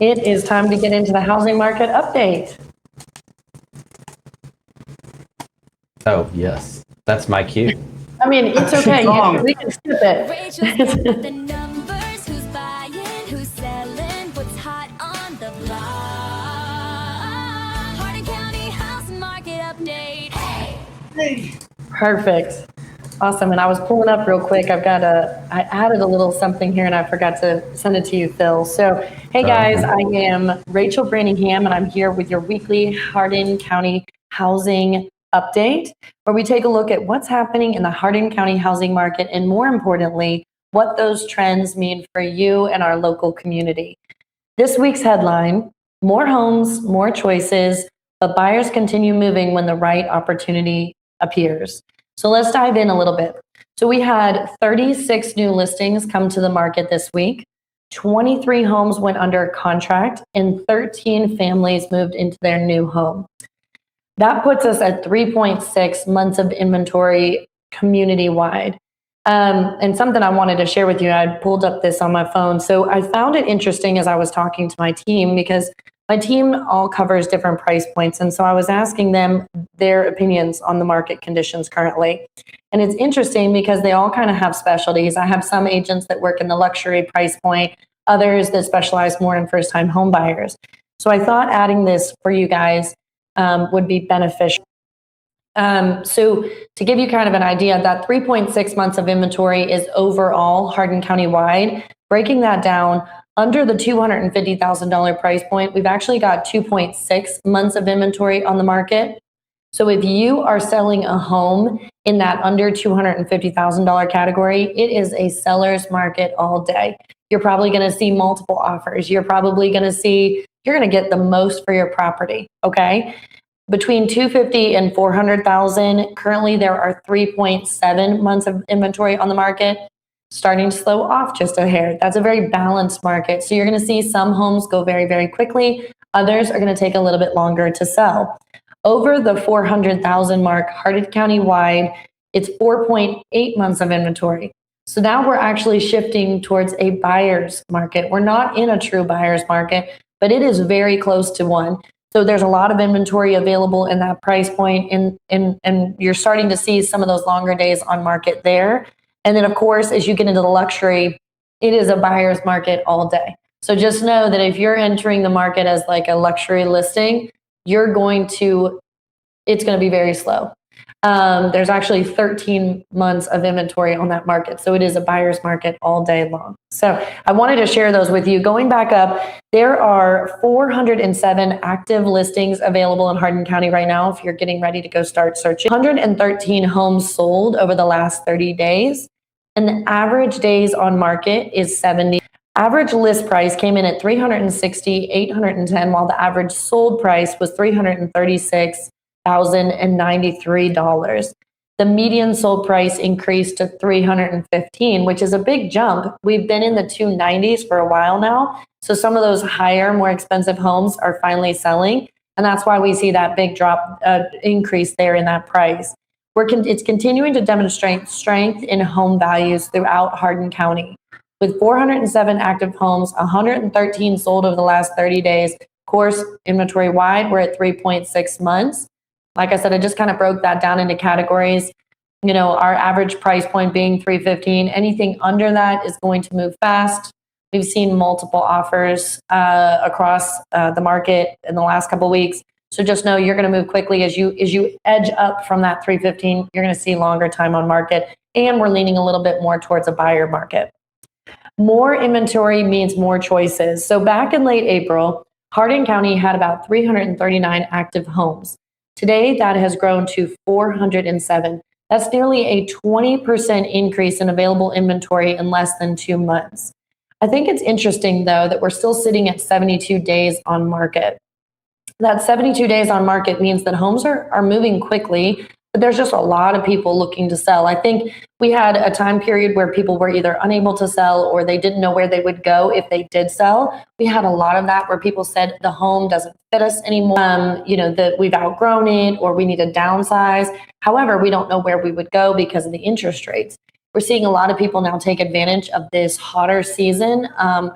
It is time to get into the housing market update. Oh, yes. That's my cue. I mean, it's okay. We can skip it. Rachel's got the numbers, who's buying, who's selling, what's hot on the block. Hardin County Housing Market Update. Hey! Perfect. Awesome. And I was pulling up real quick. I added a little something here and I forgot to send it to you, Phil. So, hey guys, I am Rachel Brantingham and I'm here with your weekly Hardin County Housing Update, where we take a look at what's happening in the Hardin County housing market and more importantly, what those trends mean for you and our local community. This week's headline, more homes, more choices, but buyers continue moving when the right opportunity appears. So let's dive in a little bit. So we had 36 new listings come to the market this week. 23 homes went under contract and 13 families moved into their new home. That puts us at 3.6 months of inventory community-wide. And something I wanted to share with you, I pulled up this on my phone. So I found it interesting as I was talking to my team because my team all covers different price points. And so I was asking them their opinions on the market conditions currently. And it's interesting because they all kind of have specialties. I have some agents that work in the luxury price point, others that specialize more in first-time home buyers. So I thought adding this for you guys would be beneficial. So to give you kind of an idea, that 3.6 months of inventory is overall Hardin County wide. Breaking that down, under the $250,000 price point, we've actually got 2.6 months of inventory on the market. So if you are selling a home in that under $250,000 category, it is a seller's market all day. You're probably going to see multiple offers. You're going to get the most for your property, okay? Between 250 and 400,000, currently there are 3.7 months of inventory on the market, starting to slow off just a hair. That's a very balanced market. So you're going to see some homes go very, very quickly. Others are going to take a little bit longer to sell. Over the 400,000 mark, Hardin County wide, it's 4.8 months of inventory. So now we're actually shifting towards a buyer's market. We're not in a true buyer's market, but it is very close to one. So there's a lot of inventory available in that price point, and you're starting to see some of those longer days on market there. And then, of course, as you get into the luxury, it is a buyer's market all day. So just know that if you're entering the market as like a luxury listing, it's going to be very slow. There's actually 13 months of inventory on that market. So it is a buyer's market all day long. So I wanted to share those with you. Going back up, there are 407 active listings available in Hardin County right now if you're getting ready to go start searching. 113 homes sold over the last 30 days. And the average days on market is 70. Average list price came in at $360,810, while the average sold price was $336,093. The median sold price increased to $315,000, which is a big jump. We've been in the 290s for a while now. So some of those higher, more expensive homes are finally selling. And that's why we see that big drop increase there in that price. It's continuing to demonstrate strength in home values throughout Hardin County. With 407 active homes, 113 sold over the last 30 days. Of course, inventory wide, we're at 3.6 months. Like I said, I just kind of broke that down into categories. You know, our average price point being $315,000. Anything under that is going to move fast. We've seen multiple offers across the market in the last couple of weeks. So just know you're going to move quickly as you edge up from that $315,000. You're going to see longer time on market, and we're leaning a little bit more towards a buyer market. More inventory means more choices. So back in late April, Hardin County had about 339 active homes. Today, that has grown to 407. That's nearly a 20% increase in available inventory in less than 2 months. I think it's interesting, though, that we're still sitting at 72 days on market. That 72 days on market means that homes are moving quickly, but there's just a lot of people looking to sell. I think we had a time period where people were either unable to sell or they didn't know where they would go if they did sell. We had a lot of that where people said the home doesn't fit us anymore, that we've outgrown it or we need to downsize. However, we don't know where we would go because of the interest rates. we're seeing a lot of people now take advantage of this hotter season,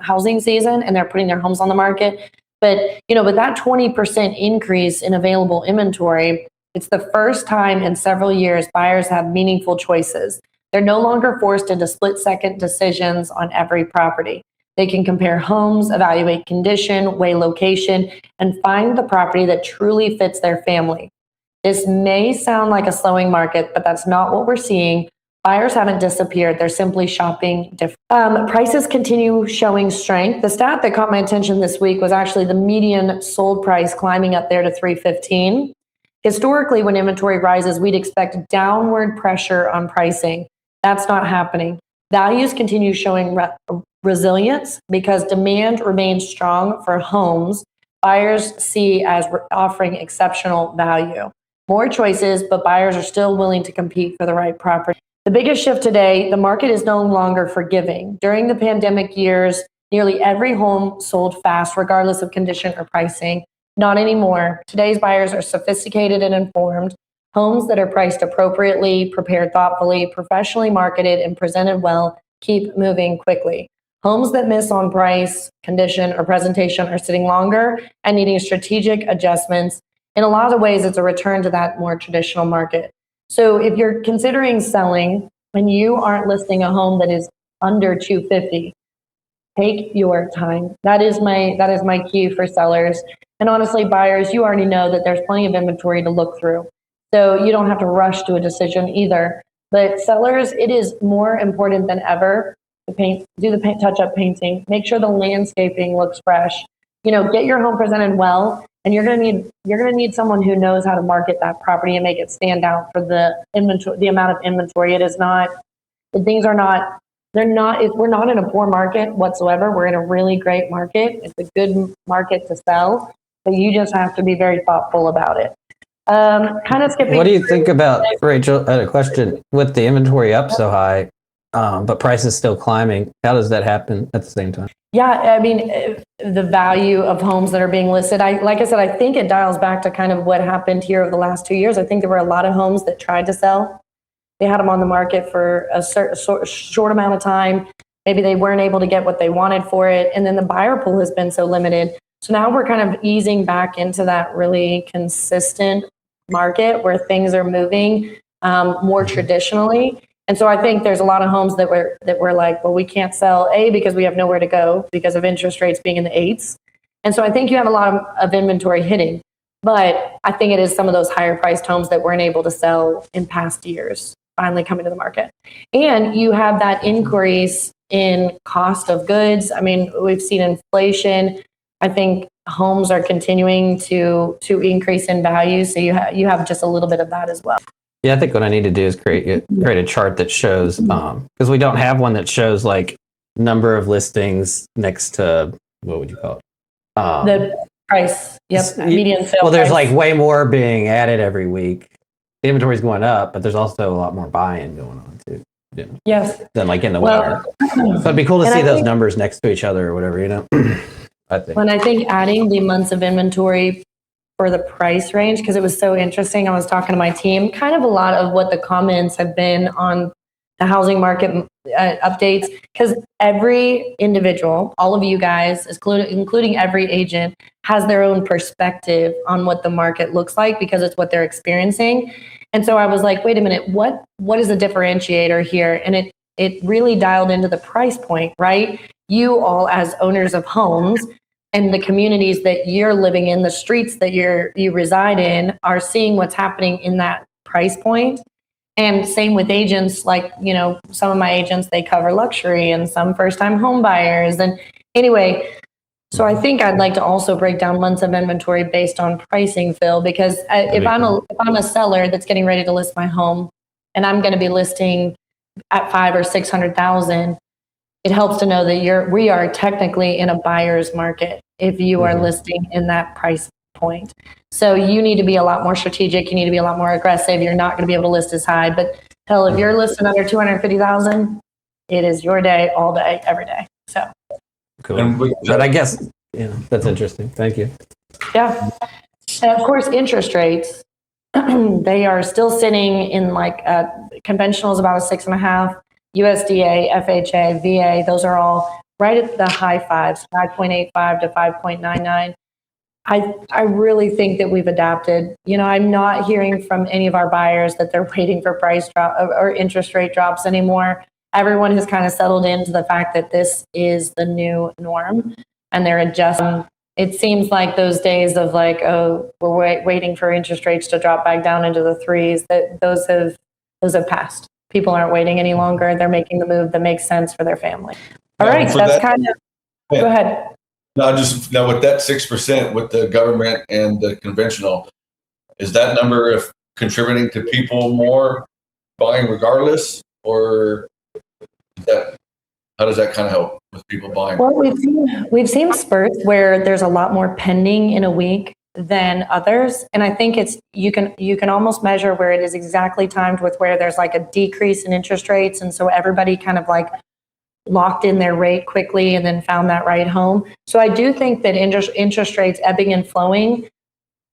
housing season, and they're putting their homes on the market. But, with that 20% increase in available inventory, it's the first time in several years buyers have meaningful choices. They're no longer forced into split-second decisions on every property. They can compare homes, evaluate condition, weigh location, and find the property that truly fits their family. This may sound like a slowing market, but that's not what we're seeing. Buyers haven't disappeared. They're simply shopping different. Prices continue showing strength. The stat that caught my attention this week was actually the median sold price climbing up there to $315. Historically, when inventory rises, we'd expect downward pressure on pricing. That's not happening. Values continue showing resilience because demand remains strong for homes buyers see as offering exceptional value. More choices, but buyers are still willing to compete for the right property. The biggest shift today, the market is no longer forgiving. During the pandemic years, nearly every home sold fast, regardless of condition or pricing. Not anymore. Today's buyers are sophisticated and informed. Homes that are priced appropriately, prepared thoughtfully, professionally marketed, and presented well keep moving quickly. Homes that miss on price, condition, or presentation are sitting longer and needing strategic adjustments. In a lot of ways, it's a return to that more traditional market. So if you're considering selling and you aren't listing a home that is under $250, take your time. That is my key for sellers. And honestly, buyers, you already know that there's plenty of inventory to look through. So you don't have to rush to a decision either. But sellers, it is more important than ever to do the touch-up painting, make sure the landscaping looks fresh. Get your home presented well, and you're gonna need someone who knows how to market that property and make it stand out for the inventory, the amount of inventory. It is not, things are not, we're not in a poor market whatsoever. We're in a really great market. It's a good market to sell, but you just have to be very thoughtful about it. Kind of skipping. What do you think about, Rachel, I had a question, with the inventory up so high, but prices still climbing, how does that happen at the same time? Yeah, I mean, the value of homes that are being listed, like I said, I think it dials back to kind of what happened here over the last 2 years. I think there were a lot of homes that tried to sell. They had them on the market for a short amount of time. Maybe they weren't able to get what they wanted for it. And then the buyer pool has been so limited. So now we're kind of easing back into that really consistent market where things are moving more traditionally. And so I think there's a lot of homes that we're like, well, we can't sell, because we have nowhere to go because of interest rates being in the 8s. And so I think you have a lot of inventory hitting. But I think it is some of those higher priced homes that weren't able to sell in past years finally coming to the market. And you have that increase in cost of goods. I mean, we've seen inflation. I think homes are continuing to increase in value. So you have just a little bit of that as well. Yeah, I think what I need to do is create a chart that shows, because we don't have one that shows like number of listings next to, what would you call it? The price, median sale Well, there's price. like way more being added every week. The inventory's going up, but there's also a lot more buying going on too. Yes. Than like in the winter. So it'd be cool to see those numbers next to each other or whatever, I think. When I think adding the months of inventory for the price range, because it was so interesting. I was talking to my team, kind of a lot of what the comments have been on the housing market updates, because every individual, all of you guys, including every agent, has their own perspective on what the market looks like because it's what they're experiencing. And so I was like, wait a minute, what is the differentiator here? And it really dialed into the price point, right? You all as owners of homes and the communities that you're living in, the streets that you reside in, are seeing what's happening in that price point. And same with agents, like, some of my agents, they cover luxury and some first-time home buyers. And anyway, so I think I'd like to also break down months of inventory based on pricing, Phil, because if I'm a seller that's getting ready to list my home and I'm going to be listing at 500,000 or 600,000, it helps to know that we are technically in a buyer's market if you are listing in that price point. So you need to be a lot more strategic. You need to be a lot more aggressive. You're not going to be able to list as high. But hell, if you're listing under 250,000, it is your day, all day, every day. So cool. But I guess that's interesting. Thank you. Yeah, and of course, interest rates. They are still sitting in conventional is about a 6.5. USDA, FHA, VA, those are all right at the high fives, 5.85 to 5.99. I really think that we've adapted. I'm not hearing from any of our buyers that they're waiting for price drop or interest rate drops anymore. Everyone has kind of settled into the fact that this is the new norm and they're adjusting. It seems like those days of like, oh, we're waiting for interest rates to drop back down into the threes, that those have passed. People aren't waiting any longer. They're making the move that makes sense for their family. All right, that's kind of, go ahead. No, just now with that 6% with the government and the conventional, is that number contributing to people more buying regardless, or how does that kind of help with people buying? Well, we've seen spurts where there's a lot more pending in a week than others, and I think you can almost measure where it is exactly timed with where there's like a decrease in interest rates, and so everybody kind of like locked in their rate quickly and then found that right home. So I do think that interest rates ebbing and flowing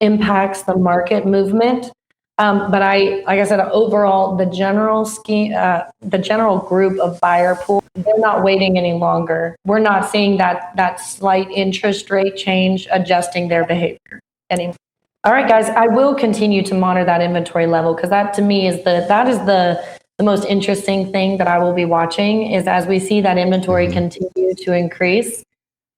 impacts the market movement. But like I said, overall, the general scheme, the general group of buyer pool, they're not waiting any longer. We're not seeing that slight interest rate change adjusting their behavior anymore. All right, guys, I will continue to monitor that inventory level because that to me is the most interesting thing that I will be watching is as we see that inventory continue to increase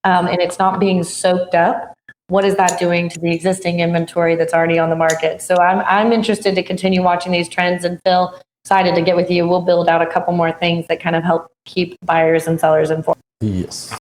and it's not being soaked up, what is that doing to the existing inventory that's already on the market? So I'm interested to continue watching these trends, and Phil, excited to get with you. We'll build out a couple more things that kind of help keep buyers and sellers informed. Yes.